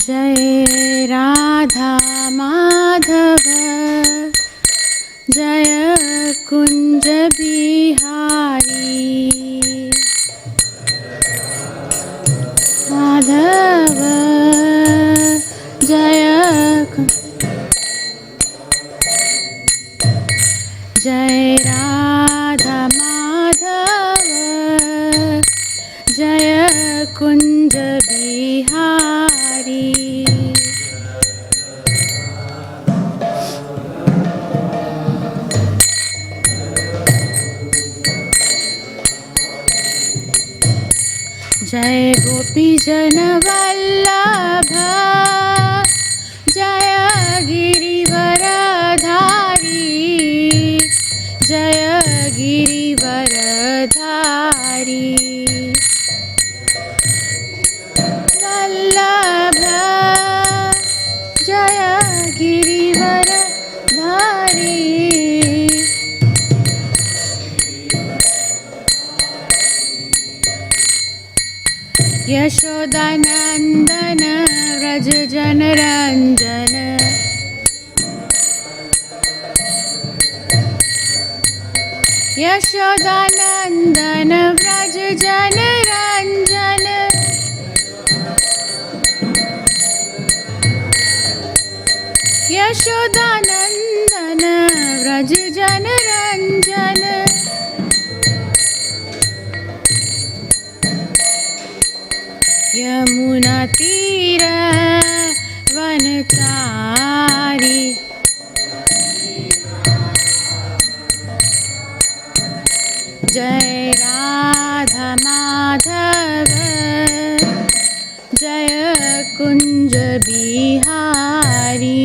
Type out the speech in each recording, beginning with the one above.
जय राधा माधव जय कुंज बिहारी माधव जय जय राधा माधव जय कुंज बिहारी जय गोपी जन वल्लभ जय गिरिवरधारी जय गिरिवरधारी वल्लभ जय गिरिवरधारी यशोदानंदन व्रज जनरंजन यशोदानंदन व्रज जनरंजन यशोदानंदन व्रज जनरंजन यमुना तीर वनचारी जय राधा माधव जय कुंज बिहारी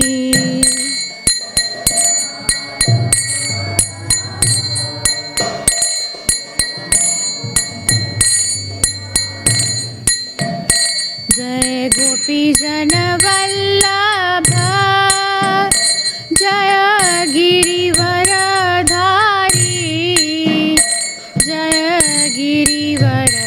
जय गोपी जन वल्लभ जय गिरिवरधारी जय गिरिवरधारी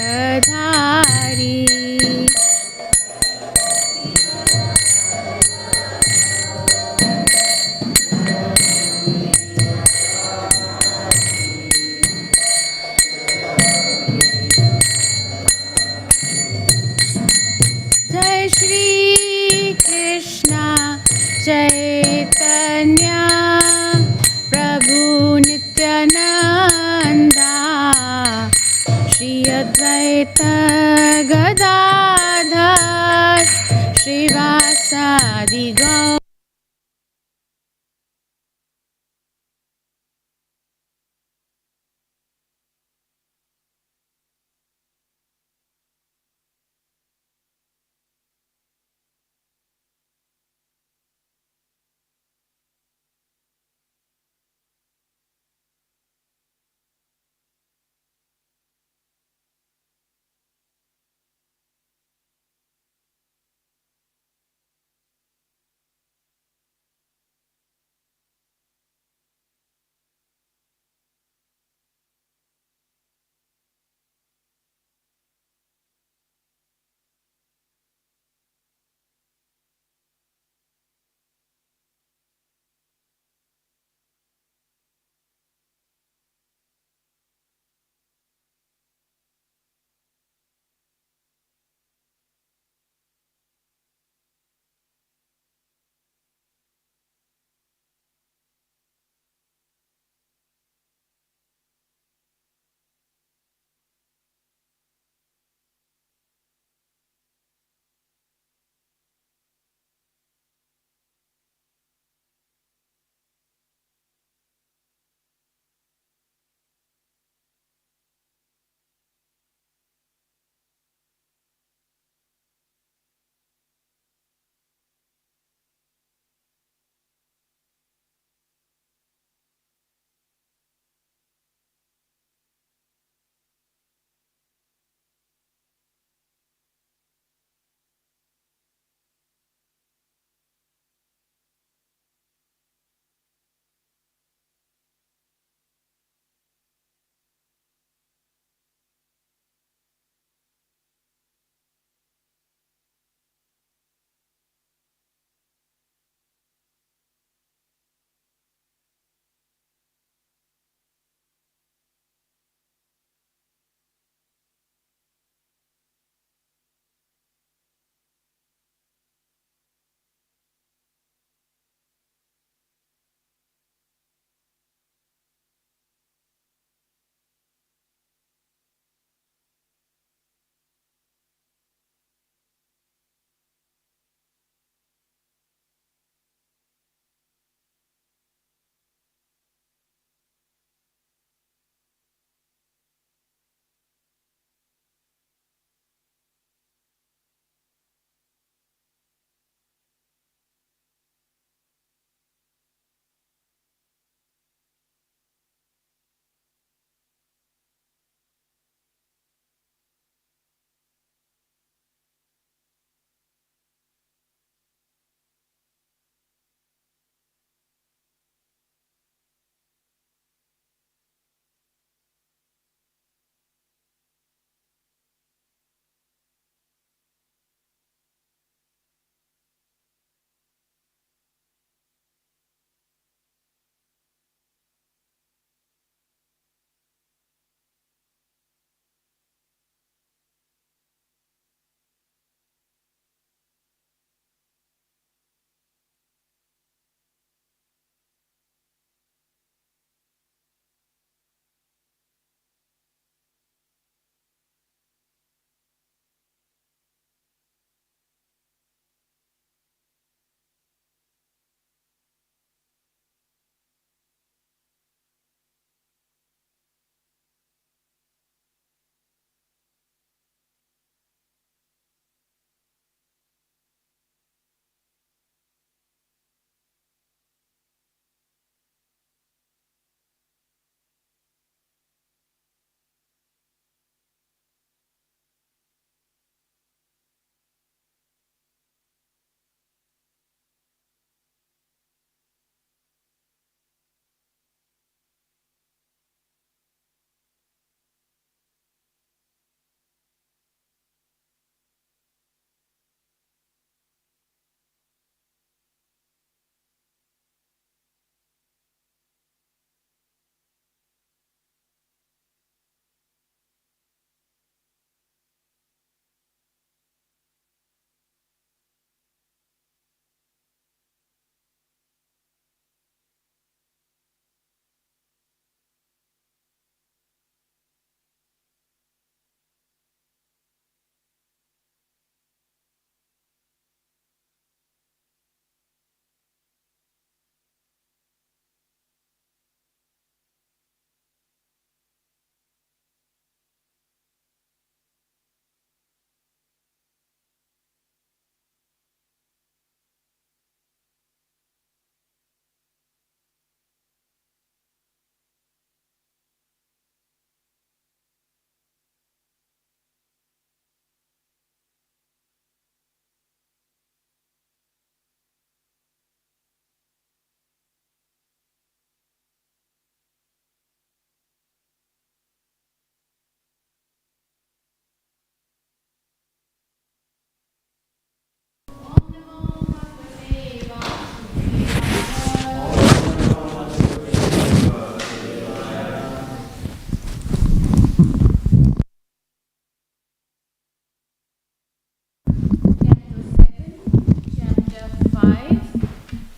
जय श्री कृष्णा चैतन्य प्रभु नित्यानंदा श्री अद्वैत गदाधर श्रीवासादि गौर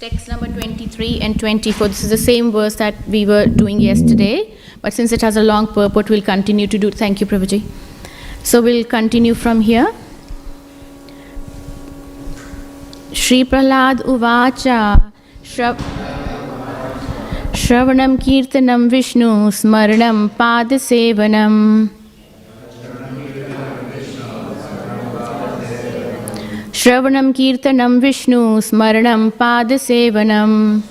text number 23 and 24. This is the same verse that we were doing yesterday, but since it has a long purport, we'll continue to do. Thank you, Prabhuji. So we'll continue from here. Shri Prahlad Uvacha Shravanam Kirtanam Vishnu Smaranam Padasevanam Shravanam Kirtanam Vishnu Smaranam Padasevanam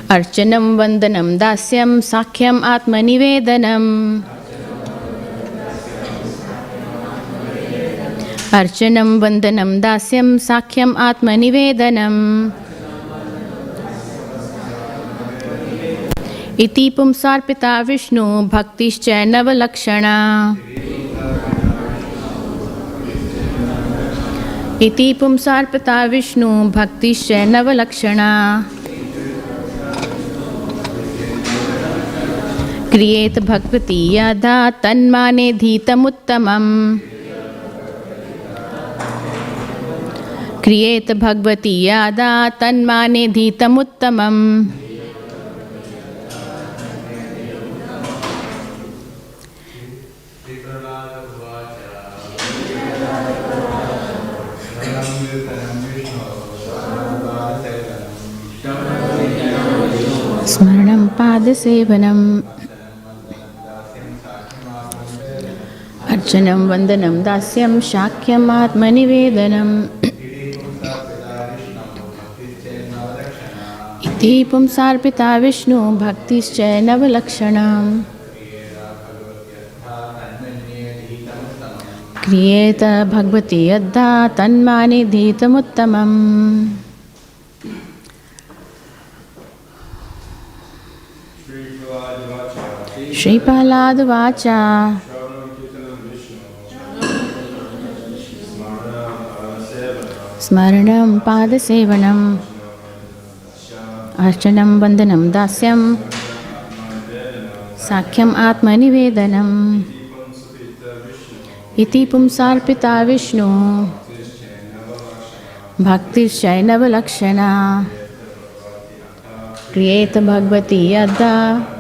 Archanam Vandanam Dasyam Sakhyam Atmanivedanam Archanam Vandanam Dasyam Sakhyam Atmanivedanam Iti Pumsarpita Vishnu Bhaktischa Navalakshana Iti Pumsarpita Vishnu Bhaktischa Navalakshana Kriyet Bhagavati Yada Tanmane Dhitamuttamam Kriyet Bhagavati Yada Tanmane Dhitamuttamam Smaranam Padasevanam Archanam Vandanam Dasyam Shakyam Atmanivedanam Iti Pumsarpita Vishnu Bhaktischa Navalakshanam Kriyeta Bhagavati Yadda Tanmani Dhitamuttamam Shri Prahlad Vacha Smaranam Padasevanam Archanam Vandanam Dasyam Sakhyam Atmanivedanam Iti Pumsarpita Vishnu Bhaktischa Navalakshana Kriyeta Bhagavati Yadda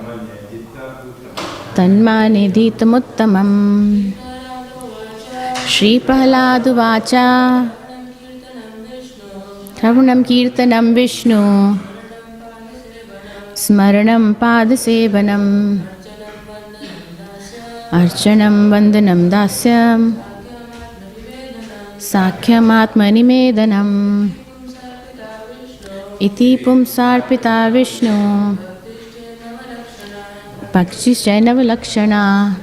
Tanmane Dhitamuttamam Shri Prahlad Vacha Shravanam Kirtanam Vishnu Smaranam Padasevanam Archanam Vandanam Dasyam Sakhyam Atmanivedanam Iti Pumsarpita Vishnu Bhaktischa Navalakshana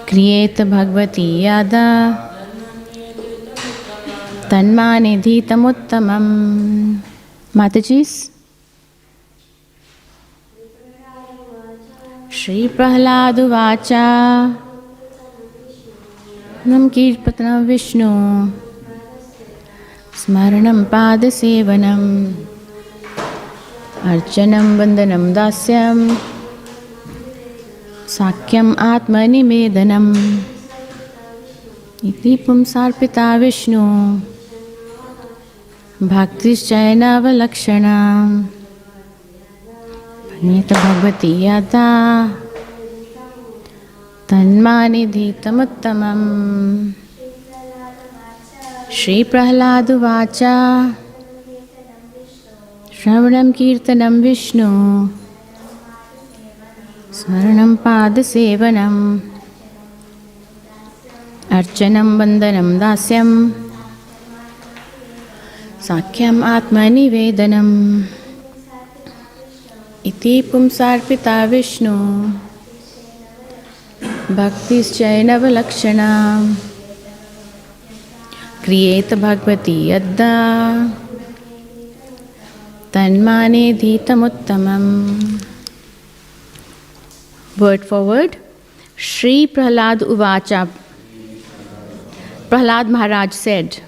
Kriyeta Bhagavati Yada Tanmane Dhitamuttamam Matajis Shri Prahlad Vacha Nam Kirtanam Vishnu Smaranam Padasevanam Archanam Vandanam Dasyam Sakyam Atmanivedanam Iti Pumsarpita Vishnu Bhaktischa Navalakshana Kriyeta Bhagavati Yada Tanmane Dhitamuttamam Shri Prahlad Vacha Shravanam Kirtanam Vishnu Smaranam Padasevanam Archanam Vandanam Dasyam Sakhyam Atmanivedanam Iti Pumsarpita Vishnu Bhaktischa Navalakshana Kriyeta Bhagavati Yadda Tanmane Dhitamuttamam Word for word. Shri Prahlad Uvacha. Prahlad Maharaj said,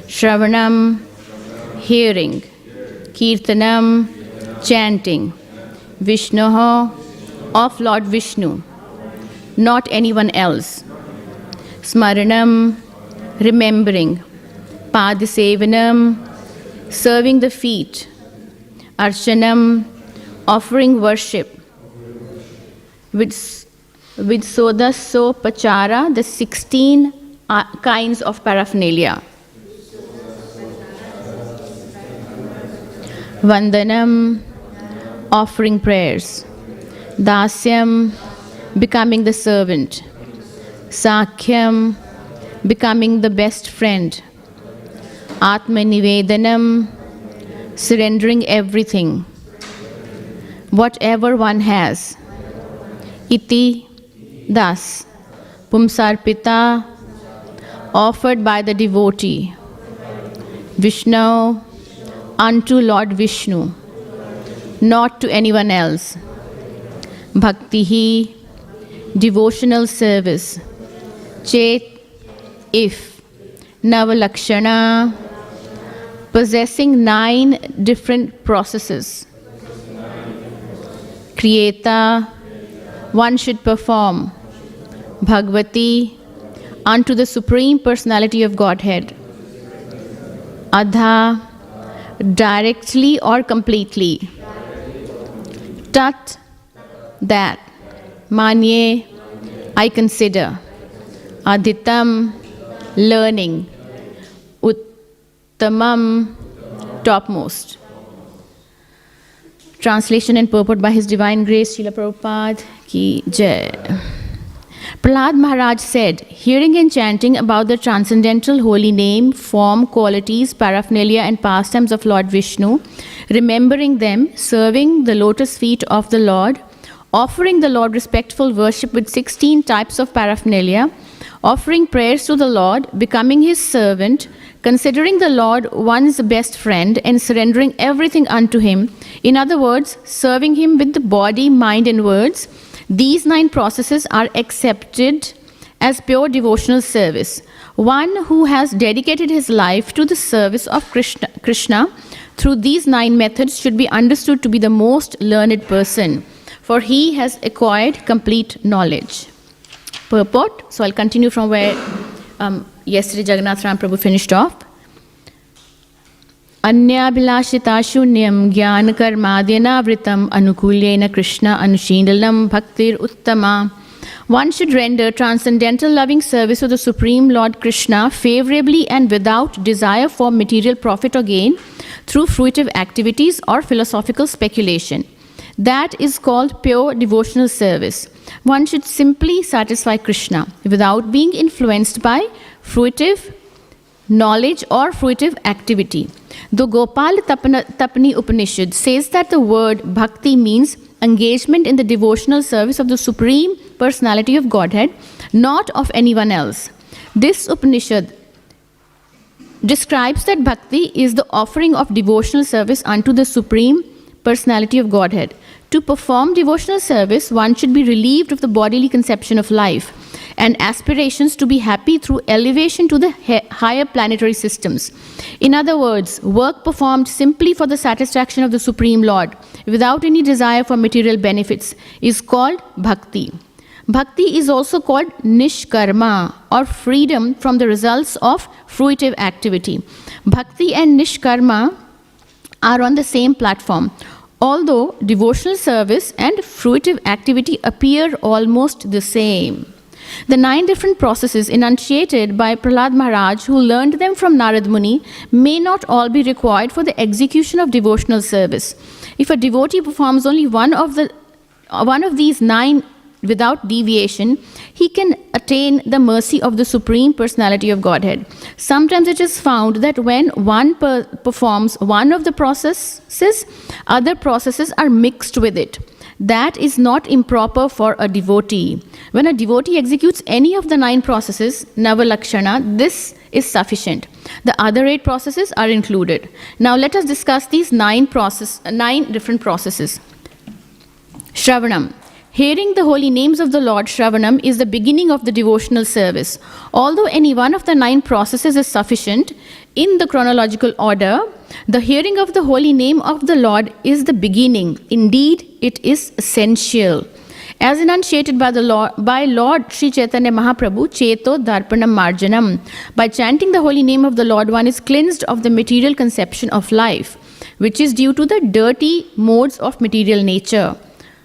Shravanam, hearing, Kirtanam, chanting, Vishnoho, of Lord Vishnu, not anyone else, Smaranam, remembering. Padasevanam, serving the feet. Archanam, offering worship. Vidsodasopachara, the 16 kinds of paraphernalia. Vandanam, offering prayers. Dasyam, becoming the servant. Sakhyam, becoming the best friend. Atmanivedanam, surrendering everything, whatever one has. Iti, thus. Pumsarpita, offered by the devotee. Vishnu, unto Lord Vishnu, not to anyone else. Bhaktihi, devotional service. Chet, if. Lakshana, possessing 9 different processes. Kriyeta, one should perform. Bhagavati, unto the Supreme Personality of Godhead. Adha, directly or completely. Tat, that. Manye, I consider. Aditam, learning. Uttamam, topmost. Translation and purport by His Divine Grace, Srila Prabhupada ki Jai. Prahlad Maharaj said, hearing and chanting about the transcendental holy name, form, qualities, paraphernalia and pastimes of Lord Vishnu, remembering them, serving the lotus feet of the Lord, offering the Lord respectful worship with 16 types of paraphernalia, offering prayers to the Lord, becoming His servant, considering the Lord one's best friend and surrendering everything unto Him, in other words, serving Him with the body, mind and words, these 9 processes are accepted as pure devotional service. One who has dedicated his life to the service of Krishna through these 9 methods should be understood to be the most learned person, for he has acquired complete knowledge. Purport. So I'll continue from where yesterday Jagannath Ram Prabhu finished off. Anyabhilashita shunyam jnana karmadhyana vritam anukulyena Krishna anushindalam bhaktir uttama. One should render transcendental loving service to the Supreme Lord Krishna favorably and without desire for material profit or gain through fruitive activities or philosophical speculation. That is called pure devotional service. One should simply satisfy Krishna without being influenced by fruitive knowledge or fruitive activity. The Gopal Tapani Upanishad says that the word bhakti means engagement in the devotional service of the Supreme Personality of Godhead, not of anyone else. This Upanishad describes that bhakti is the offering of devotional service unto the Supreme Personality of Godhead. To perform devotional service, one should be relieved of the bodily conception of life and aspirations to be happy through elevation to the higher planetary systems. In other words, work performed simply for the satisfaction of the Supreme Lord, without any desire for material benefits, is called bhakti. Bhakti is also called nishkarma, or freedom from the results of fruitive activity. Bhakti and nishkarma are on the same platform, although devotional service and fruitive activity appear almost the same. The 9 different processes enunciated by Prahlad Maharaj, who learned them from Narad Muni, may not all be required for the execution of devotional service. If a devotee performs only one of these 9 without deviation, he can attain the mercy of the Supreme Personality of Godhead. Sometimes it is found that when one performs one of the processes, other processes are mixed with it. That is not improper for a devotee. When a devotee executes any of the 9 processes, Lakshana, this is sufficient. The other 8 processes are included. Now let us discuss these 9 different processes. Shravanam. Hearing the holy names of the Lord, Shravanam, is the beginning of the devotional service. Although any one of the 9 processes is sufficient in the chronological order, the hearing of the holy name of the Lord is the beginning. Indeed, it is essential. as enunciated by Lord Sri Chaitanya Mahaprabhu, Cheto Darpanam Marjanam. By chanting the holy name of the Lord, one is cleansed of the material conception of life, which is due to the dirty modes of material nature.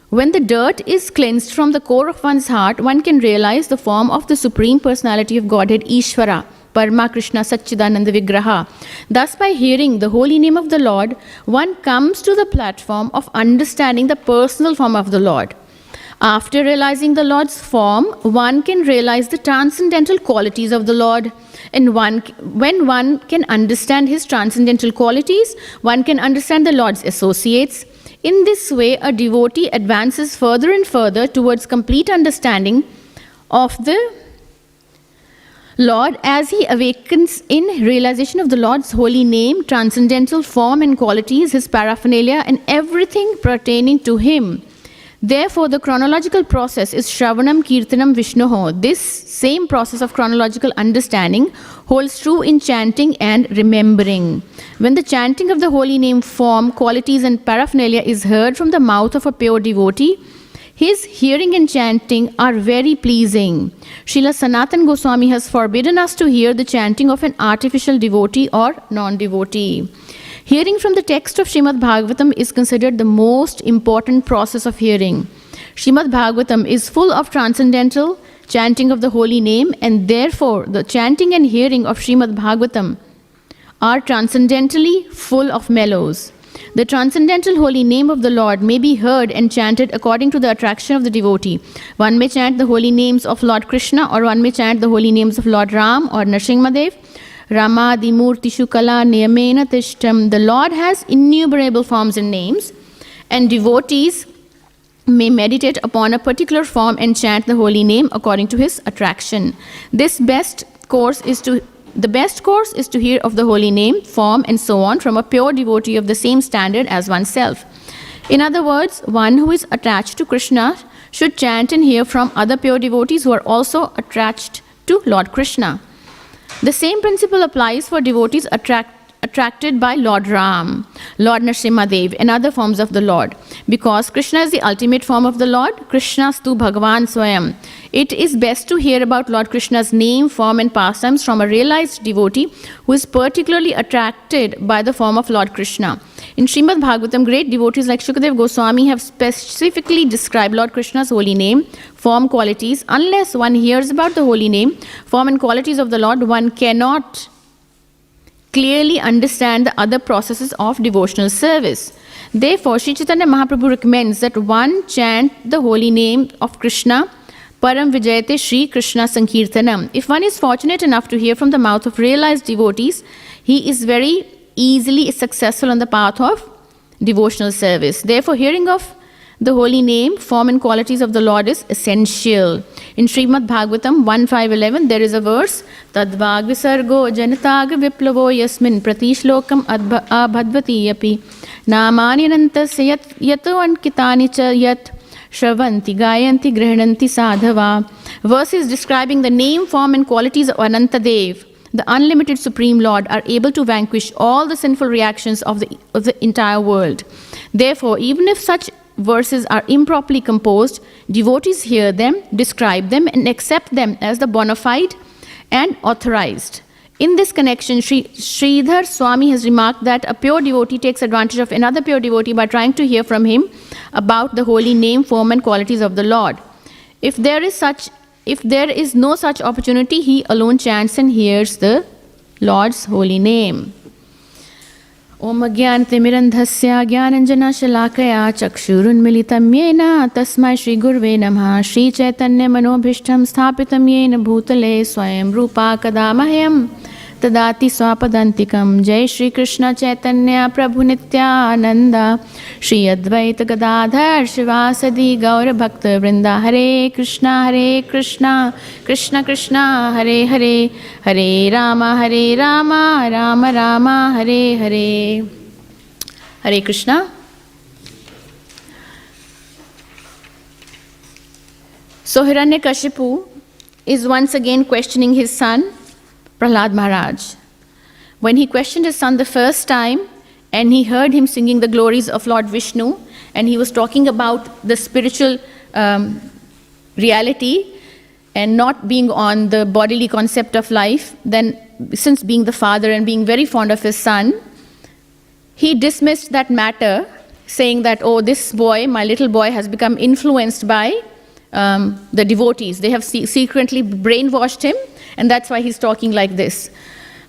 When the dirt is cleansed from the core of one's heart, one can realize the form of the Supreme Personality of Godhead, Ishvara, Parma Krishna Satchidananda Vigraha. Thus, by hearing the holy name of the Lord, one comes to the platform of understanding the personal form of the Lord. After realizing the Lord's form, one can realize the transcendental qualities of the Lord. And when one can understand his transcendental qualities, one can understand the Lord's associates. In this way, a devotee advances further and further towards complete understanding of the Lord as he awakens in realization of the Lord's holy name, transcendental form and qualities, his paraphernalia, and everything pertaining to him. Therefore, the chronological process is Shravanam Kirtanam Vishnoho. This same process of chronological understanding holds true in chanting and remembering. When the chanting of the holy name, form, qualities, and paraphernalia is heard from the mouth of a pure devotee, his hearing and chanting are very pleasing. Srila Sanatana Goswami has forbidden us to hear the chanting of an artificial devotee or non-devotee. Hearing from the text of Śrīmad Bhāgavatam is considered the most important process of hearing. Śrīmad Bhāgavatam is full of transcendental chanting of the holy name, and therefore the chanting and hearing of Śrīmad Bhāgavatam are transcendentally full of mellows. The transcendental holy name of the Lord may be heard and chanted according to the attraction of the devotee. One may chant the holy names of Lord Krishna, or one may chant the holy names of Lord Ram or Nrsimhadev. Ramadi Murtishu Kala Niyamena Tishtam. The Lord has innumerable forms and names, and devotees may meditate upon a particular form and chant the holy name according to his attraction. The best course is to hear of the holy name, form, and so on from a pure devotee of the same standard as oneself. In other words, one who is attached to Krishna should chant and hear from other pure devotees who are also attached to Lord Krishna. The same principle applies for devotees attracted by Lord Ram, Lord Nrsimhadev, and other forms of the Lord. Because Krishna is the ultimate form of the Lord, Krishnastu Bhagavan Swayam. It is best to hear about Lord Krishna's name, form, and pastimes from a realized devotee who is particularly attracted by the form of Lord Krishna. In Śrīmad Bhāgavatam, great devotees like Shukadeva Goswami have specifically described Lord Krishna's holy name, form, qualities. Unless one hears about the holy name, form, and qualities of the Lord, one cannot clearly understand the other processes of devotional service. Therefore, Sri Chaitanya Mahaprabhu recommends that one chant the holy name of Krishna, Param Vijayate Shri Krishna Sankirtanam. If one is fortunate enough to hear from the mouth of realized devotees, he is very easily successful on the path of devotional service. Therefore, hearing of the holy name, form, and qualities of the Lord is essential. In Śrīmad Bhāgavatam 1.5.11, there is a verse, Tadvag Visargo Janatag Viplavo Yasmin Pratishlokam Abhadvati Yapi Namani Anantasya Yato Ankitani Cha Yat Shravanti Gayanti Grihananti Sadhava. Verses describing the name, form, and qualities of Anantadev, the unlimited Supreme Lord, are able to vanquish all the sinful reactions of the entire world. Therefore, even if such verses are improperly composed, devotees hear them, describe them, and accept them as the bona fide and authorized. In this connection, Sridhar Swami has remarked that a pure devotee takes advantage of another pure devotee by trying to hear from him about the holy name, form, and qualities of the Lord. If there is no such opportunity, he alone chants and hears the Lord's holy name. Om Ajnanatimirandhasya Jnananjana Shalakaya Chakshurunmilitam Yena Tasmai Shri Gurve Namah Shri Chaitanya Manobhishtam Sthapitam Yena Bhutale Swayam Rupa Kadamahyam Tadati Swapadantikam. Jai Shri Krishna Chaitanya Prabhu Nityananda Shri Advaita Gadadhar Shivasadi Gaura Bhakta Vrinda. Hare Krishna Krishna Krishna Hare Hare Hare Rama Rama Rama Hare Hare. Hare Krishna. So Hiranyakashipu is once again questioning his son Prahlad Maharaj. When he questioned his son the first time, and he heard him singing the glories of Lord Vishnu, and he was talking about the spiritual reality and not being on the bodily concept of life, then since being the father and being very fond of his son, he dismissed that matter, saying that, oh, this boy, my little boy, has become influenced by the devotees. They have secretly brainwashed him, and that's why he's talking like this.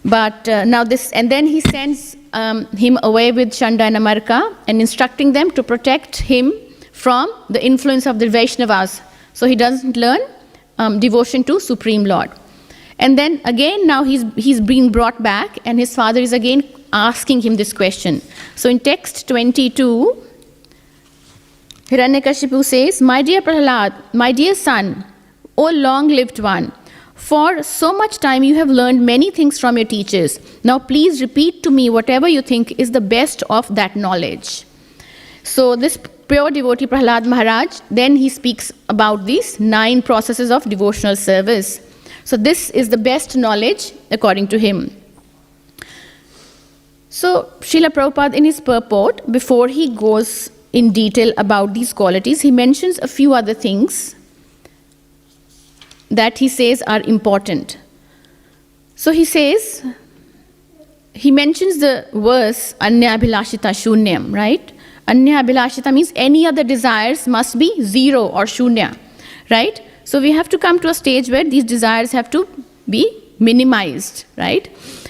But now this, and then he sends him away with Chanda and Amarka and instructing them to protect him from the influence of the Vaishnavas, so he doesn't learn devotion to Supreme Lord. And then again, now he's being brought back, and his father is again asking him this question. So in text 22, Hiranyakashipu says, "My dear Prahlad, my dear son, O long-lived one, for so much time you have learned many things from your teachers. Now please repeat to me whatever you think is the best of that knowledge." So this pure devotee Prahlad Maharaj, then he speaks about these 9 processes of devotional service. So this is the best knowledge according to him. So Srila Prabhupada, in his purport, before he goes in detail about these qualities, he mentions a few other things that he says are important. So he says, he mentions the verse Anya Abhilashita Shunyam, right? Anya Abhilashita means any other desires must be 0 or Shunya, right? So we have to come to a stage where these desires have to be minimized, right?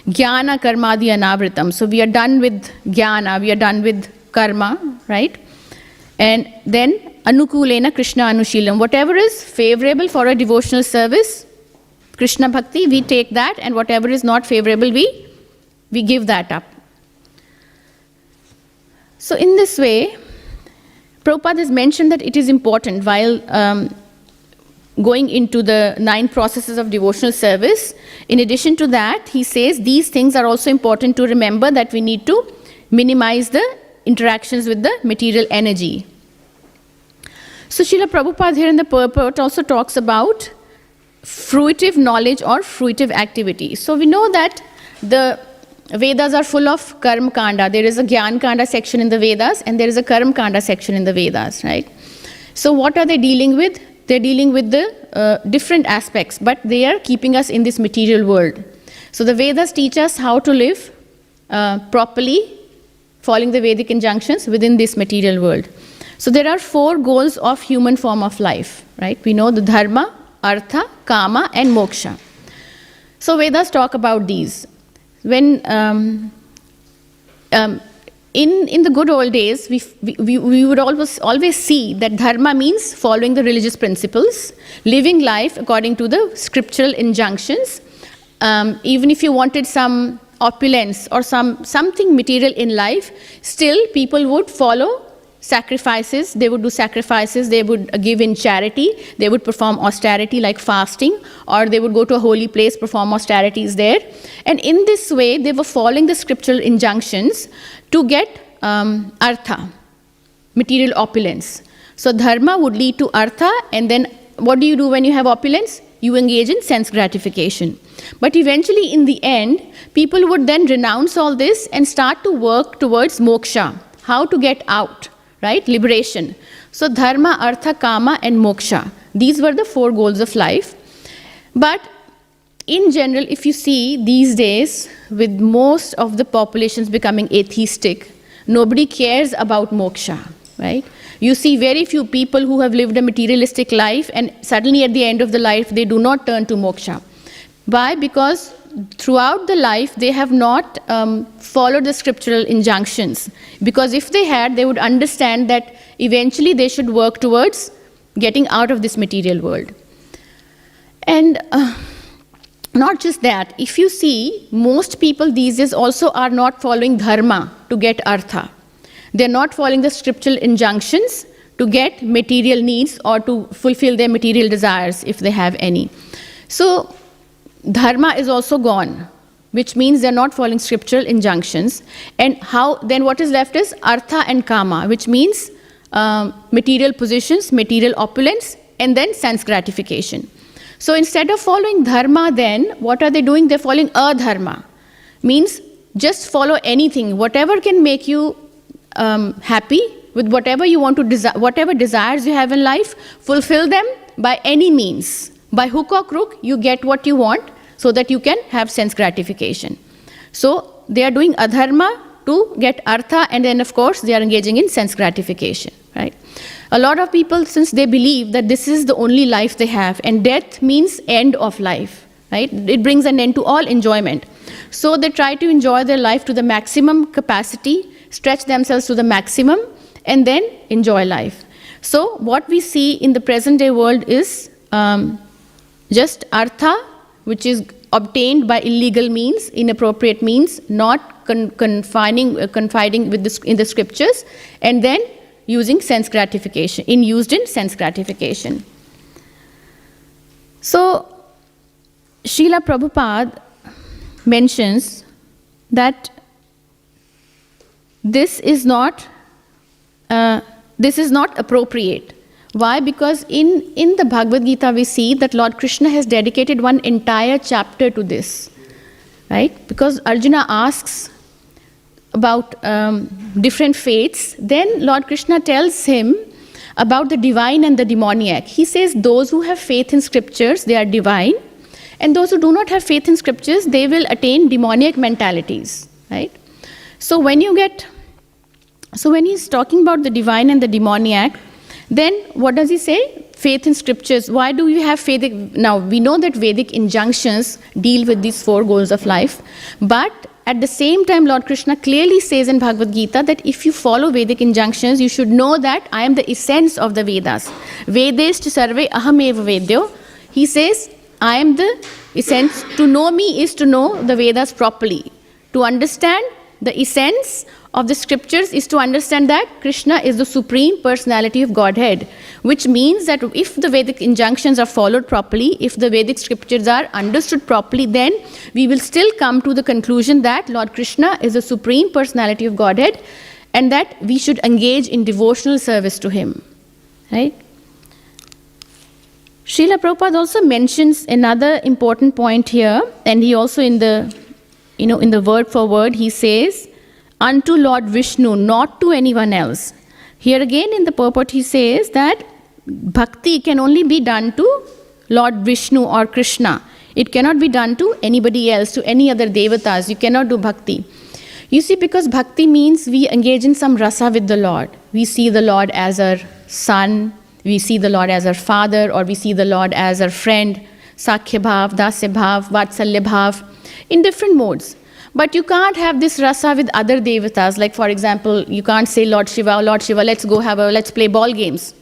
Jnana karmadi anavritam. So we are done with jnana, we are done with karma, right? And then anukulena Krishna anushilam. Whatever is favorable for a devotional service, Krishna bhakti, we take that, and whatever is not favorable, we give that up. So in this way, Prabhupada has mentioned that it is important while going into the 9 processes of devotional service. In addition to that, he says these things are also important to remember, that we need to minimize the interactions with the material energy. So Srila Prabhupada here in the purport also talks about fruitive knowledge or fruitive activity. So we know that the Vedas are full of Karma Kanda. There is a Gyan Kanda section in the Vedas, and there is a Karma Kanda section in the Vedas, right? So what are they dealing with? They're dealing with the different aspects, but they are keeping us in this material world. So the Vedas teach us how to live properly, following the Vedic injunctions within this material world. So there are 4 goals of human form of life, right? We know the dharma, artha, kama, and moksha. So Vedas talk about these. When in the good old days, we would always see that dharma means following the religious principles, living life according to the scriptural injunctions. Even if you wanted some opulence or something material in life, still people would follow sacrifices. They would do sacrifices, they would give in charity, they would perform austerity like fasting, or they would go to a holy place, perform austerities there. And in this way, they were following the scriptural injunctions to get artha, material opulence. So dharma would lead to artha, and then what do you do when you have opulence? You engage in sense gratification. But eventually, in the end, people would then renounce all this and start to work towards moksha, how to get out, right? Liberation. So dharma, artha, kama, and moksha. These were the 4 goals of life. But in general, if you see these days, with most of the populations becoming atheistic, nobody cares about moksha, right? You see very few people who have lived a materialistic life, and suddenly at the end of the life, they do not turn to moksha. Why? Because throughout the life, they have not followed the scriptural injunctions. Because if they had, they would understand that eventually they should work towards getting out of this material world. And not just that, if you see, most people these days also are not following dharma to get artha. They're not following the scriptural injunctions to get material needs or to fulfill their material desires if they have any. So dharma is also gone, which means they're not following scriptural injunctions. And how then what is left is artha and kama, which means material positions, material opulence, and then sense gratification. So instead of following dharma, then what are they doing? They're following adharma. Means just follow anything, whatever can make you happy, with whatever you want to whatever desires you have in life, fulfill them by any means. By hook or crook, you get what you want so that you can have sense gratification. So they are doing adharma to get artha, and then of course they are engaging in sense gratification, right? A lot of people, since they believe that this is the only life they have, and death means end of life, right? It brings an end to all enjoyment. So they try to enjoy their life to the maximum capacity, stretch themselves to the maximum, and then enjoy life. So what we see in the present day world is just artha, which is obtained by illegal means, inappropriate means, not confiding with in the scriptures, and then using sense gratification, used in sense gratification. So Srila Prabhupada mentions that this is not appropriate. Why? Because in the Bhagavad Gita we see that Lord Krishna has dedicated one entire chapter to this, right? Because Arjuna asks about different faiths, then Lord Krishna tells him about the divine and the demoniac. He says those who have faith in scriptures, they are divine, and those who do not have faith in scriptures, they will attain demoniac mentalities, right? So when he's talking about the divine and the demoniac, then what does he say? Faith in scriptures. Why do you have faith? Now, we know that Vedic injunctions deal with these 4 goals of life, but at the same time, Lord Krishna clearly says in Bhagavad Gita that if you follow Vedic injunctions, you should know that I am the essence of the Vedas. Vedescha sarve ahameva vedyo. He says, I am the essence. To know me is to know the Vedas properly. To understand the essence of the scriptures is to understand that Krishna is the Supreme Personality of Godhead, which means that if the Vedic injunctions are followed properly, if the Vedic scriptures are understood properly, then we will still come to the conclusion that Lord Krishna is the Supreme Personality of Godhead and that we should engage in devotional service to him, right? Srila Prabhupada also mentions another important point here, and he also in the word for word, he says, unto Lord Vishnu, not to anyone else. Here again in the purport he says that bhakti can only be done to Lord Vishnu or Krishna. It cannot be done to anybody else, to any other devatas. You cannot do bhakti. You see, because bhakti means we engage in some rasa with the Lord. We see the Lord as our son, we see the Lord as our father, or we see the Lord as our friend, sakhya bhav, dasya bhav, vatsalya bhav, in different modes. But you can't have this rasa with other devatas. Like, for example, you can't say, Lord Shiva, let's play ball games,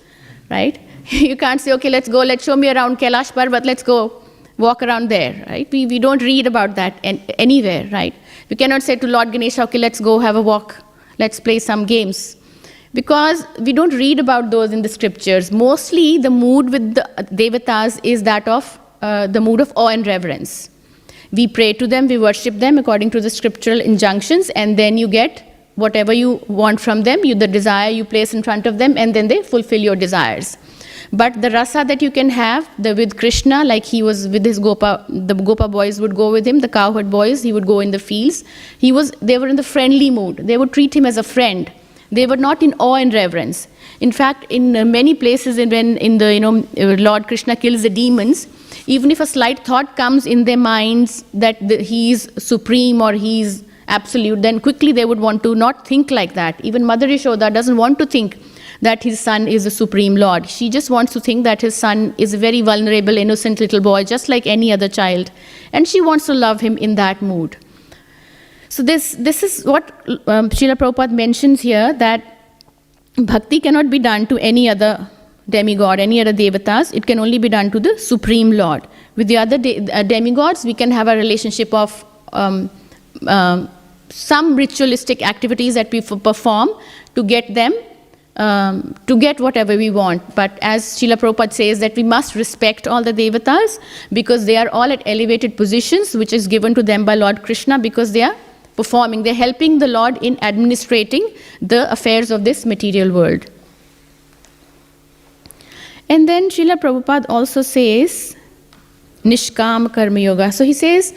right? You can't say, okay, let's show me around Kailash Parvat, let's go walk around there, right? We don't read about that anywhere, right? We cannot say to Lord Ganesha, okay, let's go have a walk, let's play some games. Because we don't read about those in the scriptures. Mostly the mood with the devatas is that of the mood of awe and reverence. We pray to them, we worship them according to the scriptural injunctions, and then you get whatever you want from them, the desire you place in front of them, and then they fulfill your desires. But the rasa that you can have with Krishna, like he was with his Gopa, the Gopa boys would go with him, the cowherd boys, he would go in the fields. They were in the friendly mood. They would treat him as a friend. They were not in awe and reverence. In fact, in many places, Lord Krishna kills the demons, even if a slight thought comes in their minds that he is supreme or he is absolute, then quickly they would want to not think like that. Even Mother Yashoda doesn't want to think that his son is the Supreme Lord. She just wants to think that his son is a very vulnerable, innocent little boy, just like any other child. And she wants to love him in that mood. So this is what Srila Prabhupada mentions here, that bhakti cannot be done to any other demigod, any other devatas. It can only be done to the Supreme Lord. With the other demigods, we can have a relationship of some ritualistic activities that we perform to get them, to get whatever we want. But as Srila Prabhupada says, that we must respect all the devatas because they are all at elevated positions, which is given to them by Lord Krishna, because they are performing, they're helping the Lord in administrating the affairs of this material world. And then Srila Prabhupada also says, Nishkam Karma Yoga. So he says,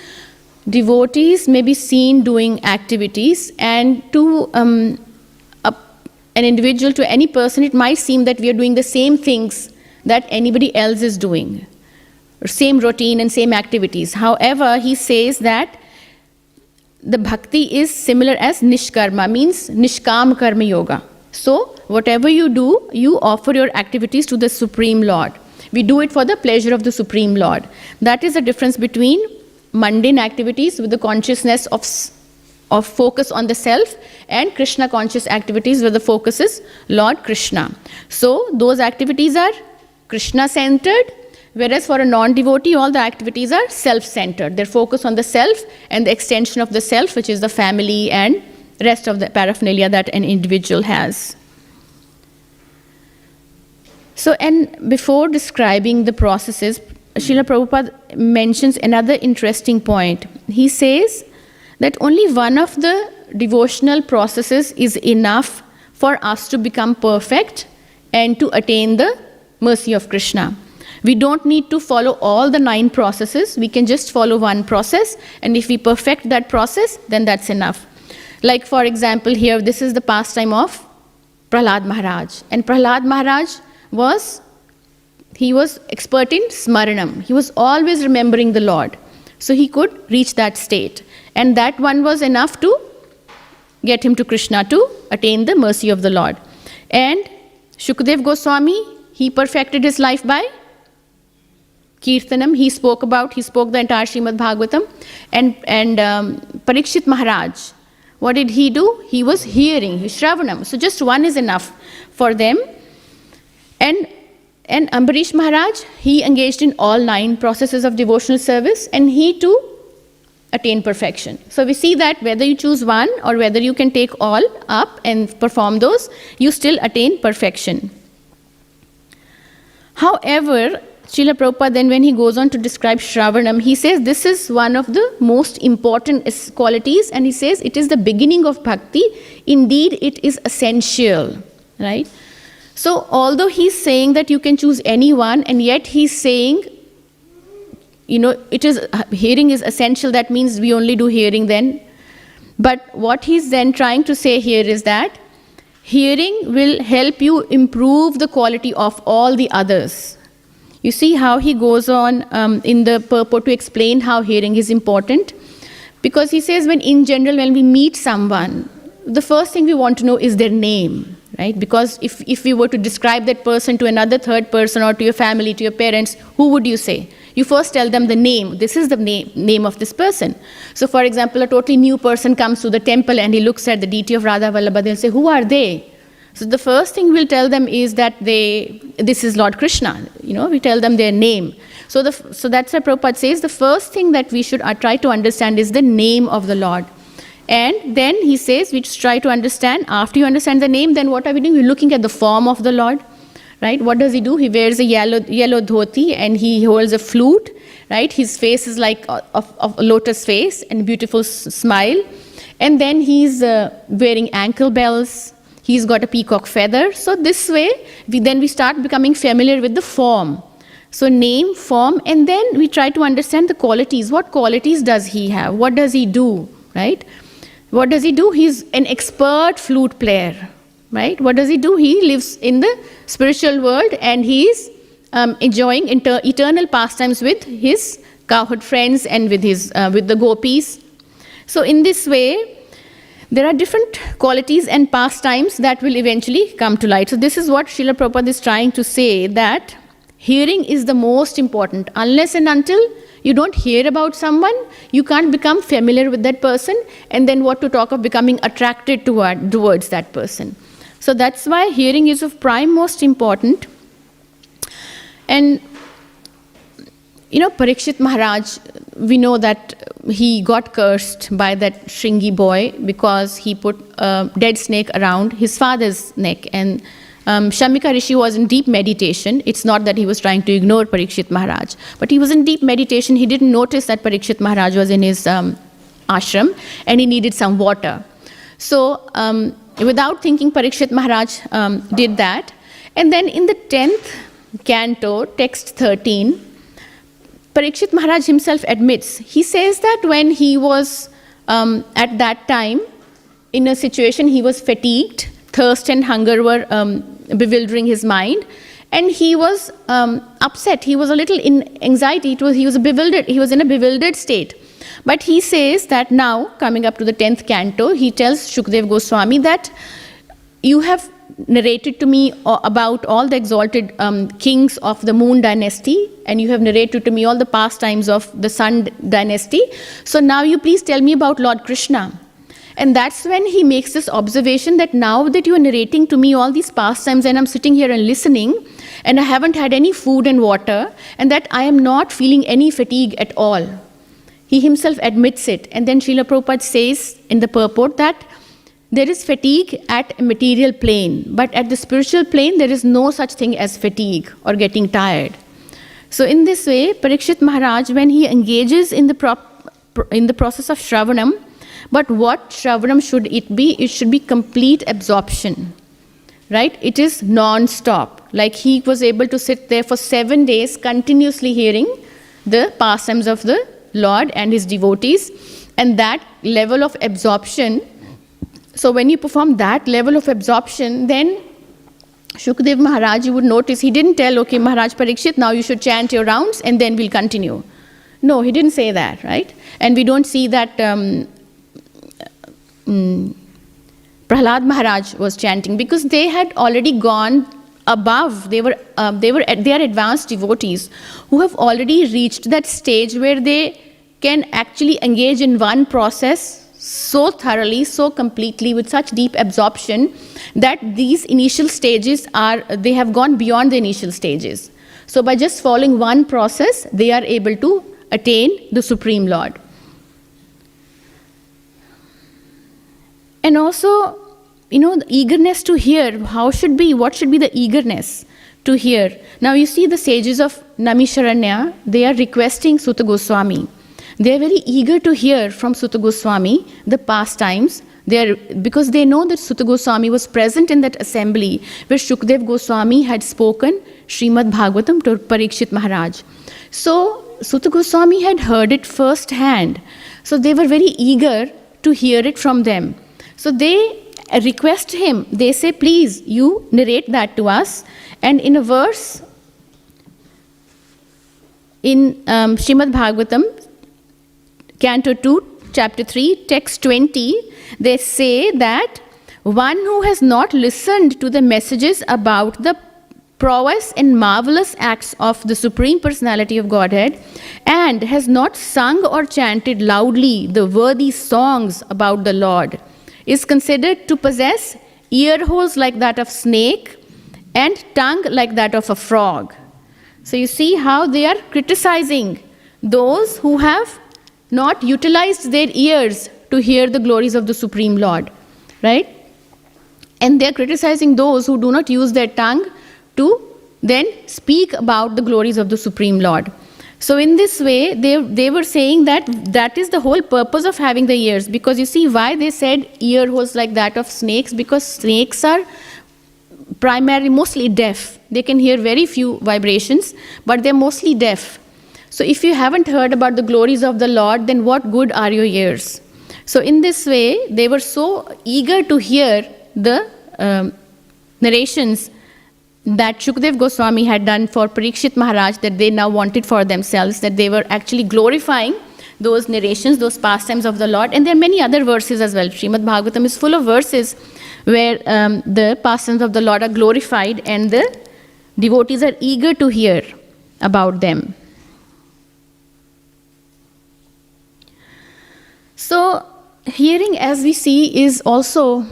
devotees may be seen doing activities, and to an individual, to any person, it might seem that we are doing the same things that anybody else is doing, or same routine and same activities. However, he says that the bhakti is similar as nishkarma, means nishkam karma yoga. So, whatever you do, you offer your activities to the Supreme Lord. We do it for the pleasure of the Supreme Lord. That is the difference between mundane activities with the consciousness of focus on the self, and Krishna conscious activities where the focus is Lord Krishna. So, those activities are Krishna-centered, whereas for a non-devotee, all the activities are self-centered. They're focused on the self and the extension of the self, which is the family and rest of the paraphernalia that an individual has. So, and before describing the processes, Srila Prabhupada mentions another interesting point. He says that only one of the devotional processes is enough for us to become perfect and to attain the mercy of Krishna. We don't need to follow all the 9 processes. We can just follow one process, and if we perfect that process, then that's enough. Like, for example, here, this is the pastime of Prahlad Maharaj. And Prahlad Maharaj was expert in smaranam. He was always remembering the Lord. So he could reach that state. And that one was enough to get him to Krishna, to attain the mercy of the Lord. And Shukdev Goswami, he perfected his life by Kirtanam. He spoke the entire Śrīmad Bhāgavatam. And Parikshit Maharaj, what did he do? He was hearing, Shravanam. So just one is enough for them. And Ambarish Maharaj, he engaged in all 9 processes of devotional service, and he too attained perfection. So we see that whether you choose one or whether you can take all up and perform those, you still attain perfection. However, Srila Prabhupada then, when he goes on to describe Shravanam, he says this is one of the most important qualities, and he says it is the beginning of bhakti. Indeed, it is essential, right? So, although he's saying that you can choose any one, and yet he's saying, hearing is essential. That means we only do hearing then. But what he's then trying to say here is that hearing will help you improve the quality of all the others. You see how he goes on in the purport to explain how hearing is important. Because he says when we meet someone, the first thing we want to know is their name, right? Because if we were to describe that person to another third person or to your family, to your parents, who would you say? You first tell them the name. This is the name of this person. So for example, a totally new person comes to the temple and he looks at the deity of Radha Vallabha, they'll say, who are they? So the first thing we'll tell them is that this is Lord Krishna. We tell them their name. So that's why Prabhupada says the first thing that we should try to understand is the name of the Lord. And then he says we just try to understand. After you understand the name, then what are we doing? We're looking at the form of the Lord, right? What does he do? He wears a yellow dhoti and he holds a flute, right? His face is like a lotus face and beautiful smile. And then he's wearing ankle bells. He's got a peacock feather. So this way, we start becoming familiar with the form. So name, form, and then we try to understand the qualities. What qualities does he have? What does he do, right? What does he do? He's an expert flute player, right? What does he do? He lives in the spiritual world and he's enjoying eternal pastimes with his cowherd friends and with the gopis. So in this way, there are different qualities and pastimes that will eventually come to light. So this is what Srila Prabhupada is trying to say, that hearing is the most important. Unless and until you don't hear about someone, you can't become familiar with that person, and then what to talk of becoming attracted towards that person. So that's why hearing is of prime most important. And Parikshit Maharaj, we know that he got cursed by that Shringi boy because he put a dead snake around his father's neck. And Shamika Rishi was in deep meditation. It's not that he was trying to ignore Parikshit Maharaj, but he was in deep meditation. He didn't notice that Parikshit Maharaj was in his ashram and he needed some water. So without thinking, Parikshit Maharaj did that. And then in the 10th canto, text 13, Parikshit Maharaj himself admits, he says that when he was at that time in a situation, he was fatigued thirst and hunger were bewildering his mind. And he was upset. He was a little in anxiety. He was bewildered. He was in a bewildered state. But he says that now, coming up to the 10th canto, he tells Shukdev Goswami that you have narrated to me about all the exalted kings of the moon dynasty, and you have narrated to me all the pastimes of the sun dynasty. So now you please tell me about Lord Krishna. And that's when he makes this observation that now that you are narrating to me all these pastimes and I'm sitting here and listening, and I haven't had any food and water, and that I am not feeling any fatigue at all. He himself admits it. And then Srila Prabhupada says in the purport that there is fatigue at a material plane, but at the spiritual plane, there is no such thing as fatigue or getting tired. So in this way, Parikshit Maharaj, when he engages in the process of Shravanam, but what Shravanam should it be? It should be complete absorption, right? It is non-stop. Like he was able to sit there for 7 days continuously hearing the pastimes of the Lord and his devotees, and that level of absorption. So when you perform that level of absorption, then Shukdev Maharaj, you would notice, he didn't tell, okay, Maharaj Parikshit, now you should chant your rounds and then we'll continue. No, he didn't say that, right? And we don't see that Prahlad Maharaj was chanting, because they had already gone above. They are advanced devotees who have already reached that stage where they can actually engage in one process so thoroughly, so completely, with such deep absorption, that these initial stages they have gone beyond the initial stages. So by just following one process, they are able to attain the Supreme Lord. And also, the eagerness to hear, what should be the eagerness to hear? Now you see the sages of Namisharanya, they are requesting Sutta Goswami. They are very eager to hear from Sutta Goswami the pastimes, because they know that Sutta Goswami was present in that assembly where Shukdev Goswami had spoken Śrīmad Bhāgavatam to Parikshit Maharaj. So Sutta Goswami had heard it firsthand. So they were very eager to hear it from them. So they request him. They say, please, you narrate that to us. And in a verse in Śrīmad Bhāgavatam, Canto 2, Chapter 3, Text 20, they say that one who has not listened to the messages about the prowess and marvelous acts of the Supreme Personality of Godhead, and has not sung or chanted loudly the worthy songs about the Lord, is considered to possess ear holes like that of snake and tongue like that of a frog. So you see how they are criticizing those who have not utilized their ears to hear the glories of the Supreme Lord, right? And they are criticizing those who do not use their tongue to then speak about the glories of the Supreme Lord. So in this way, they were saying that is the whole purpose of having the ears. Because you see why they said ear holes like that of snakes? Because snakes are mostly deaf. They can hear very few vibrations, but they're mostly deaf. So if you haven't heard about the glories of the Lord, then what good are your ears? So in this way, they were so eager to hear the narrations that Shukdev Goswami had done for Parikshit Maharaj, that they now wanted for themselves, that they were actually glorifying those narrations, those pastimes of the Lord. And there are many other verses as well. Śrīmad Bhāgavatam is full of verses where the pastimes of the Lord are glorified and the devotees are eager to hear about them. So hearing, as we see, is also,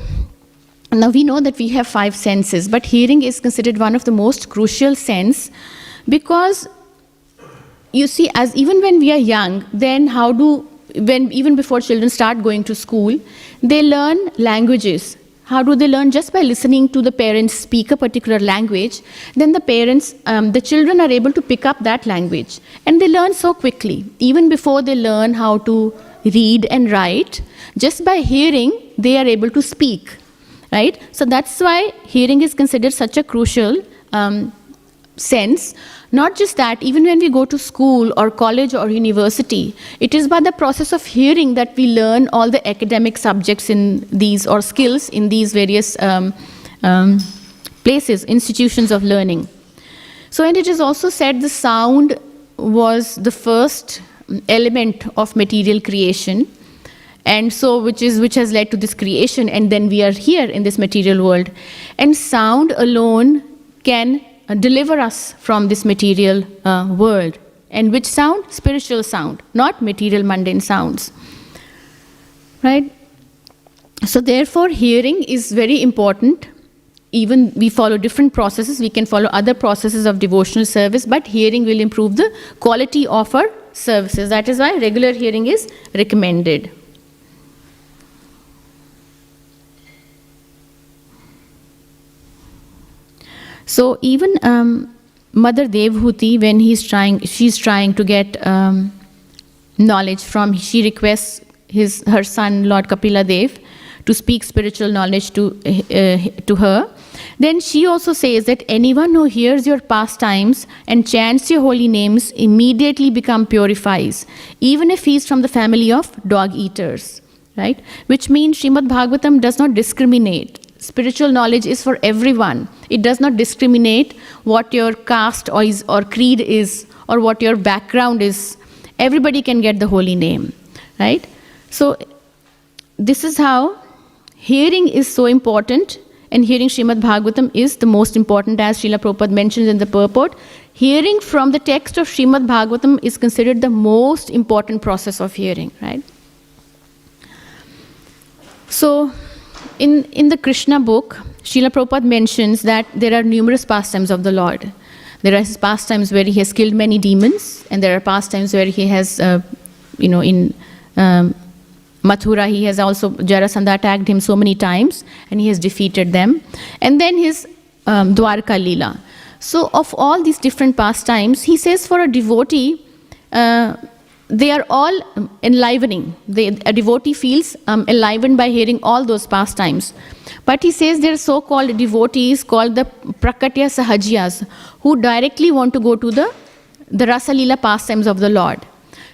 now we know that we have 5 senses, but hearing is considered one of the most crucial sense, because you see, as even when we are young, then even before children start going to school, they learn languages. How do they learn? Just by listening to the parents speak a particular language. Then the children are able to pick up that language, and they learn so quickly. Even before they learn how to read and write, just by hearing, they are able to speak, right? So that's why hearing is considered such a crucial sense. Not just that, even when we go to school or college or university, it is by the process of hearing that we learn all the academic subjects in these, or skills in these various places, institutions of learning. So, and it is also said the sound was the first element of material creation, and so which has led to this creation, and then we are here in this material world. And sound alone can deliver us from this material world. And which sound? Spiritual sound, not material mundane sounds. Right? So therefore, hearing is very important. Even we follow different processes, we can follow other processes of devotional service, but hearing will improve the quality of our services. That is why regular hearing is recommended. So even Mother Devhuti, when she's trying to get knowledge from, she requests her son Lord Kapila Dev to speak spiritual knowledge to her. Then she also says that anyone who hears your pastimes and chants your holy names immediately become purifies, even if he is from the family of dog eaters, right? Which means Śrīmad Bhāgavatam does not discriminate. Spiritual knowledge is for everyone. It does not discriminate what your caste or creed is, or what your background is. Everybody can get the holy name, right? So this is how hearing is so important, and hearing Śrīmad Bhāgavatam is the most important, as Srila Prabhupada mentions in the purport. Hearing from the text of Śrīmad Bhāgavatam is considered the most important process of hearing, right? So, in the Krishna book, Srila Prabhupada mentions that there are numerous pastimes of the Lord. There are pastimes where he has killed many demons, and there are pastimes where he has, in Mathura, he has also, Jarasandha attacked him so many times, and he has defeated them. And then his Dwarka Leela. So of all these different pastimes, he says for a devotee, they are all enlivening. A devotee feels enlivened by hearing all those pastimes. But he says there are so-called devotees called the Prakatya Sahajyas, who directly want to go to the Rasa Leela pastimes of the Lord.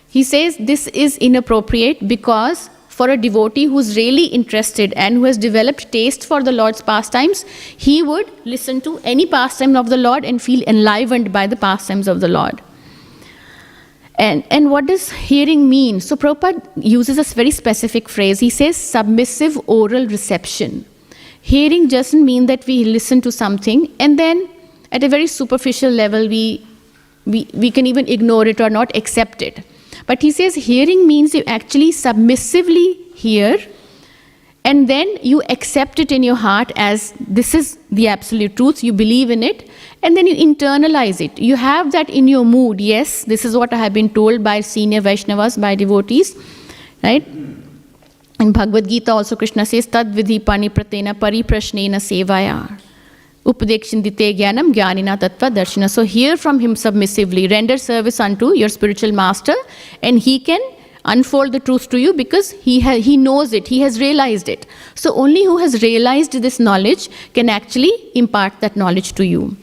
He says this is inappropriate because for a devotee who's really interested and who has developed taste for the Lord's pastimes, he would listen to any pastime of the Lord and feel enlivened by the pastimes of the Lord. And what does hearing mean? So Prabhupada uses a very specific phrase. He says submissive oral reception. Hearing doesn't mean that we listen to something and then at a very superficial level we can even ignore it or not accept it. But he says hearing means you actually submissively hear and then you accept it in your heart as this is the absolute truth, you believe in it, and then you internalize it. You have that in your mood. Yes, this is what I have been told by senior Vaishnavas, by devotees, right? In Bhagavad Gita also Krishna says, Tad vidhi pani pratena pariprashnena sevaya. Upadekshindite jnanam jnanina tattva darshana. So hear from him submissively, render service unto your spiritual master, and he can unfold the truth to you because he knows it, he has realized it. So only who has realized this knowledge can actually impart that knowledge to you.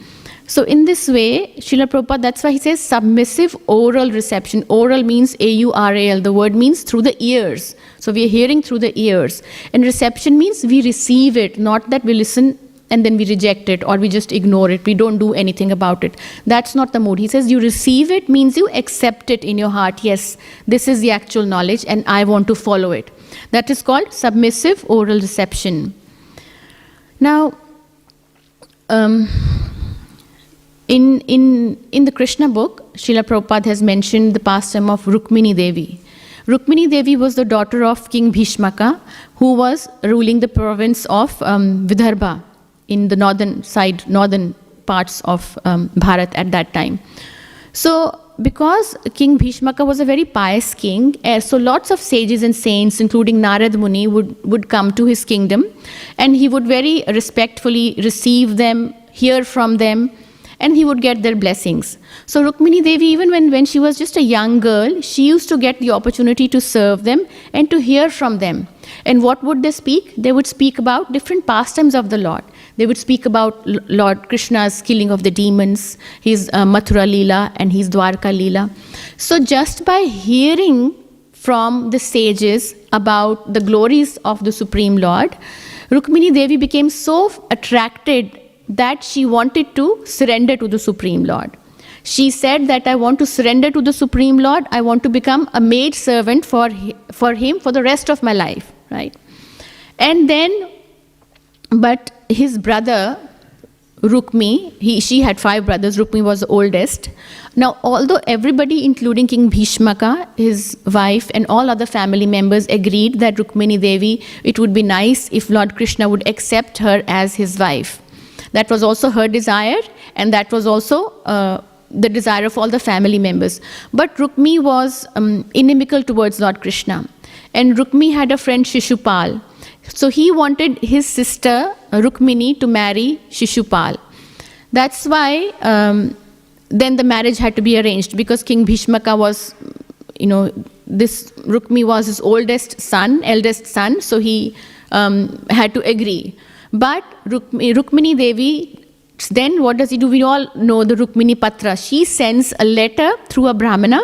So in this way, Srila Prabhupada, that's why he says submissive oral reception. Oral means A-U-R-A-L. The word means through the ears. So we are hearing through the ears. And reception means we receive it, not that we listen and then we reject it or we just ignore it. We don't do anything about it. That's not the mood. He says you receive it means you accept it in your heart. Yes, this is the actual knowledge and I want to follow it. That is called submissive oral reception. Now, in the Krishna book, Srila Prabhupada has mentioned the pastime of Rukmini Devi. Rukmini Devi was the daughter of King Bhishmaka, who was ruling the province of Vidarbha in the northern parts of Bharat at that time. So, because King Bhishmaka was a very pious king, so lots of sages and saints, including Narad Muni, would come to his kingdom, and he would very respectfully receive them, hear from them, and he would get their blessings. So Rukmini Devi, even when she was just a young girl, she used to get the opportunity to serve them and to hear from them. And what would they speak? They would speak about different pastimes of the Lord. They would speak about Lord Krishna's killing of the demons, his Mathura Leela and his Dwarka Leela. So just by hearing from the sages about the glories of the Supreme Lord, Rukmini Devi became so attracted that she wanted to surrender to the Supreme Lord. She said that I want to surrender to the Supreme Lord. I want to become a maid servant for him for the rest of my life, right? And then, but his brother, Rukmi, she had 5 brothers. Rukmi was the oldest. Now, although everybody, including King Bhishmaka, his wife, and all other family members agreed that Rukmini Devi, it would be nice if Lord Krishna would accept her as his wife. That was also her desire, and that was also the desire of all the family members. But Rukmi was inimical towards Lord Krishna. And Rukmi had a friend Shishupal. So he wanted his sister Rukmini to marry Shishupal. That's why then the marriage had to be arranged, because King Bhishmaka was, this Rukmi was his eldest son, so he had to agree. But Rukmini Devi, then what does he do? We all know the Rukmini Patra. She sends a letter through a Brahmana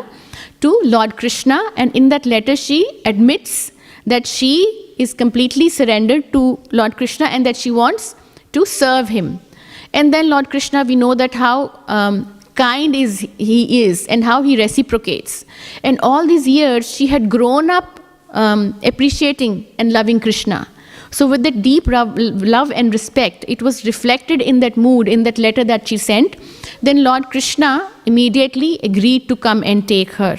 to Lord Krishna, and in that letter she admits that she is completely surrendered to Lord Krishna and that she wants to serve him. And then Lord Krishna, we know that how kind he is and how he reciprocates. And all these years she had grown up appreciating and loving Krishna. So with that deep love and respect, it was reflected in that mood, in that letter that she sent. Then Lord Krishna immediately agreed to come and take her.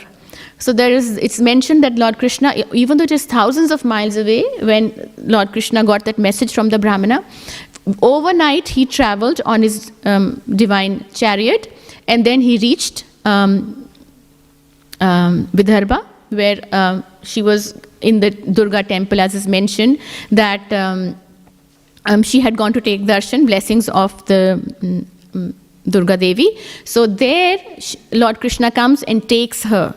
So it's mentioned that Lord Krishna, even though it is thousands of miles away, when Lord Krishna got that message from the Brahmana, overnight he traveled on his divine chariot, and then he reached Vidarbha, where she was in the Durga temple, as is mentioned, that she had gone to take darshan, blessings of the Durga Devi. So there Lord Krishna comes and takes her.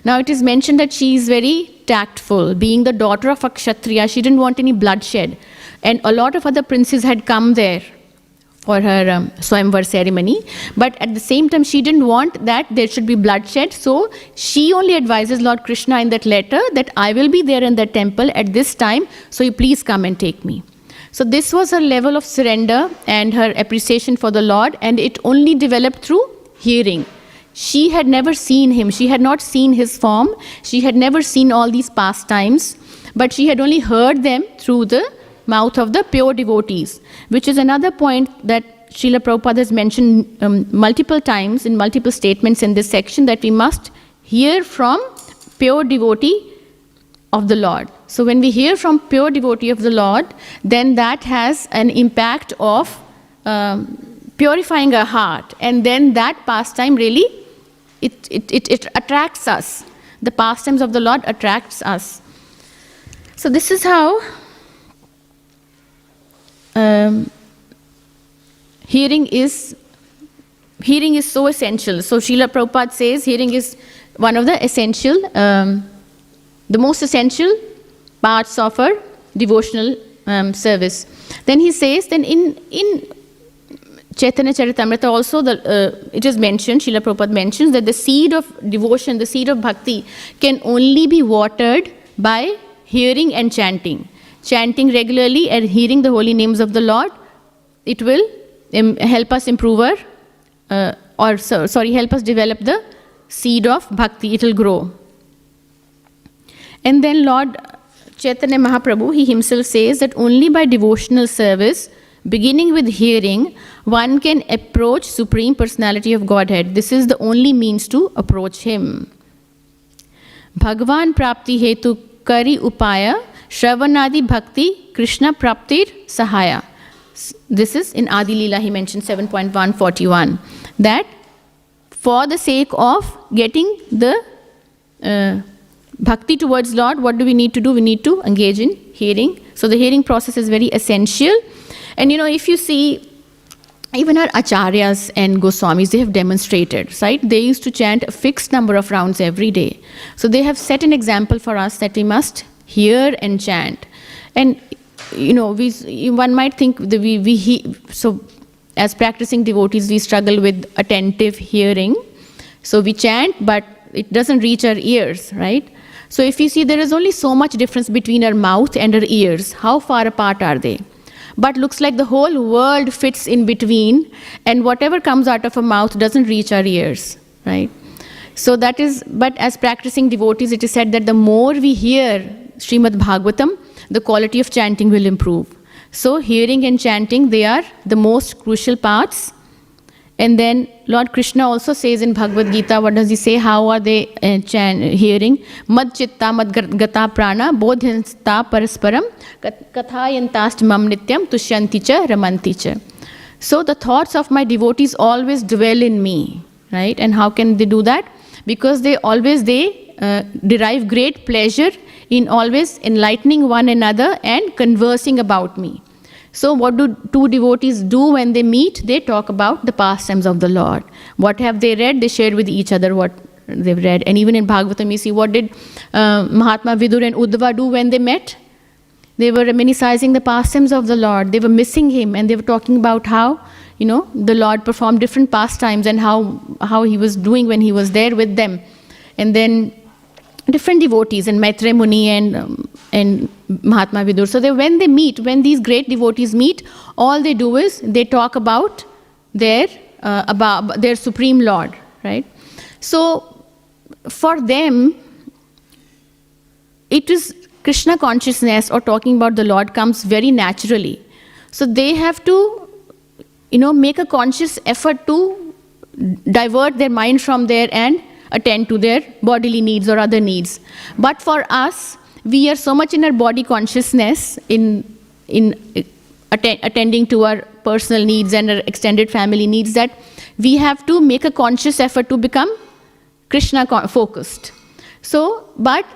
Now it is mentioned that she is very tactful. Being the daughter of a Kshatriya, she didn't want any bloodshed. And a lot of other princes had come there for her Swamvar ceremony. But at the same time, she didn't want that there should be bloodshed. So she only advises Lord Krishna in that letter that I will be there in the temple at this time, so you please come and take me. So this was her level of surrender and her appreciation for the Lord, and it only developed through hearing. She had never seen him. She had not seen his form. She had never seen all these pastimes, but she had only heard them through the mouth of the pure devotees, which is another point that Srila Prabhupada has mentioned multiple times in multiple statements in this section, that we must hear from pure devotee of the Lord. So when we hear from pure devotee of the Lord, then that has an impact of purifying our heart, and then that pastime really it attracts us. The pastimes of the Lord attracts us. So this is how hearing is so essential. So Srila Prabhupada says hearing is one of the essential, the most essential parts of our devotional service. Then he says, then in Chaitanya Charitamrita also it is mentioned, Srila Prabhupada mentions that the seed of devotion, the seed of bhakti can only be watered by hearing and chanting. Chanting regularly and hearing the holy names of the Lord, it will help us improve help us develop the seed of bhakti. It will grow. And then Lord Chaitanya Mahaprabhu, he himself says that only by devotional service, beginning with hearing, one can approach Supreme Personality of Godhead. This is the only means to approach him. Bhagavan prapti hetu kari upaya, Shravanadi Bhakti Krishna Praptir Sahaya. This is in Adi Leela, he mentioned 7.141. That for the sake of getting the bhakti towards Lord, what do we need to do? We need to engage in hearing. So the hearing process is very essential. And if you see, even our acharyas and Goswamis, they have demonstrated, right? They used to chant a fixed number of rounds every day. So they have set an example for us that we must hear and chant. And one might think that so as practicing devotees, we struggle with attentive hearing. So we chant, but it doesn't reach our ears, right? So if you see, there is only so much difference between our mouth and our ears. How far apart are they? But looks like the whole world fits in between, and whatever comes out of our mouth doesn't reach our ears, right? So that is, but as practicing devotees, it is said that the more we hear Śrīmad Bhāgavatam, the quality of chanting will improve. So hearing and chanting, they are the most crucial parts. And then Lord Krishna also says in Bhagavad Gita, what does he say? How are they hearing? Mad chitta mad gata prana bodhyanta parasparam kathayantasth mam nityam tushyanti cha ramanti cha. So the thoughts of my devotees always dwell in me, right? And how can they do that? Because they derive great pleasure in always enlightening one another and conversing about me. So what do two devotees do when they meet? They talk about the pastimes of the Lord. What have they read? They share with each other what they've read. And even in Bhagavatam, you see, what did Mahatma Vidur and Uddhava do when they met? They were reminiscing the pastimes of the Lord. They were missing him, and they were talking about how, the Lord performed different pastimes and how he was doing when he was there with them. And then different devotees, and Maitreya Muni and Mahatma Vidur. So when these great devotees meet, all they do is they talk about their Supreme Lord, right? So for them, it is Krishna consciousness or talking about the Lord comes very naturally. So they have to, make a conscious effort to divert their mind from there and attend to their bodily needs or other needs. But for us, we are so much in our body consciousness in attending to our personal needs and our extended family needs that we have to make a conscious effort to become Krishna focused. So, but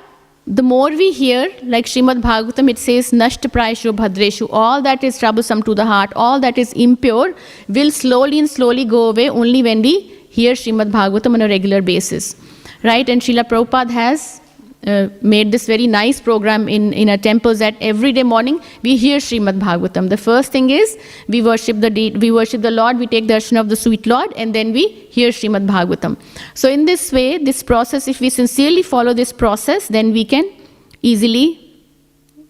the more we hear, like Śrīmad Bhāgavatam, it says, Nashta praishu bhadreshu, all that is troublesome to the heart, all that is impure, will slowly go away only when we hear Śrīmad Bhāgavatam on a regular basis. Right? And Srila Prabhupada has made this very nice program in our temples that every day morning we hear Śrīmad Bhāgavatam. The first thing is we worship the Lord, we take darshan of the sweet Lord, and then we hear Śrīmad Bhāgavatam. So in this way, this process, if we sincerely follow this process, then we can easily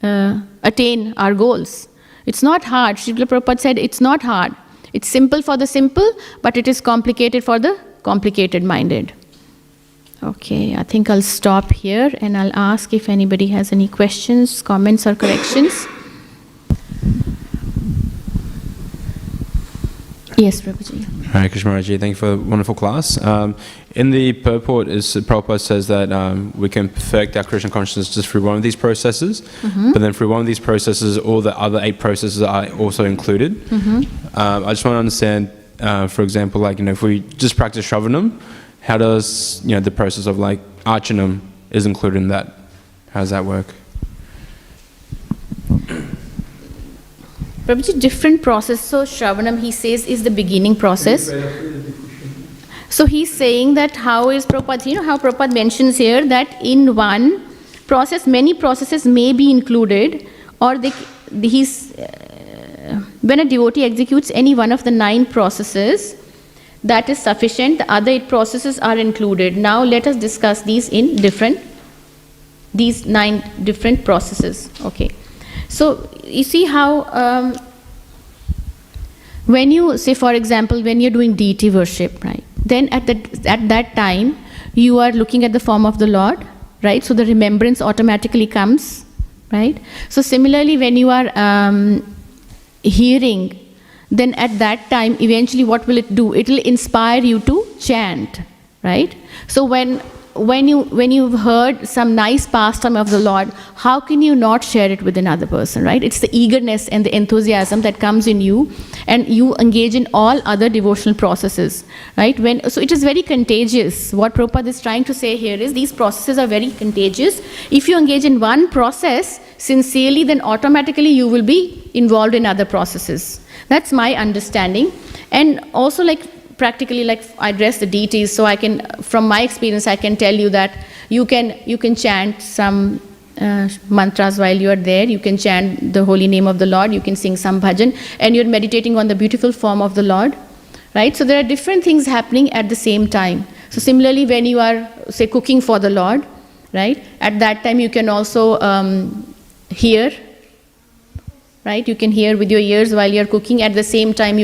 attain our goals. It's not hard. Srila Prabhupada said it's not hard. It's simple for the simple, but it is complicated for the complicated-minded. Okay, I think I'll stop here and I'll ask if anybody has any questions, comments, or corrections. Yes, Prabhuji. Hare Krishna Maharaji, thank you for a wonderful class. In the purport, Prabhupada says that we can perfect our Krishna consciousness just through one of these processes, but then through one of these processes, all the other 8 processes are also included. I just want to understand, for example, if we just practice Shravanam, how does the process of Archanam is included in that? How does that work? Prabhuji, different process. So Shravanam, he says, is the beginning process. So he's saying that how is Prabhupada, how Prabhupada mentions here that in one process, many processes may be included, or when a devotee executes any one of the 9 processes, that is sufficient. The other 8 processes are included. Now let us discuss these these 9 different processes. Okay. So you see how when you say, for example, when you're doing deity worship, right? Then at that time you are looking at the form of the Lord, right? So the remembrance automatically comes, right? So similarly, when you are hearing, then at that time, eventually what will it do? It will inspire you to chant, right? So when you've heard some nice pastime of the Lord, how can you not share it with another person, right? It's the eagerness and the enthusiasm that comes in you, and you engage in all other devotional processes, right? So it is very contagious. What Prabhupada is trying to say here is these processes are very contagious. If you engage in one process sincerely, then automatically you will be involved in other processes. That's my understanding. And also practically I address the deities, so I can, from my experience, I can tell you that you can chant some mantras while you are there. You can chant the holy name of the Lord. You can sing some bhajan, and you're meditating on the beautiful form of the Lord, right? So there are different things happening at the same time. So similarly, when you are, say, cooking for the Lord, right? At that time, you can also hear, right? You can hear with your ears while you're cooking. At the same time, you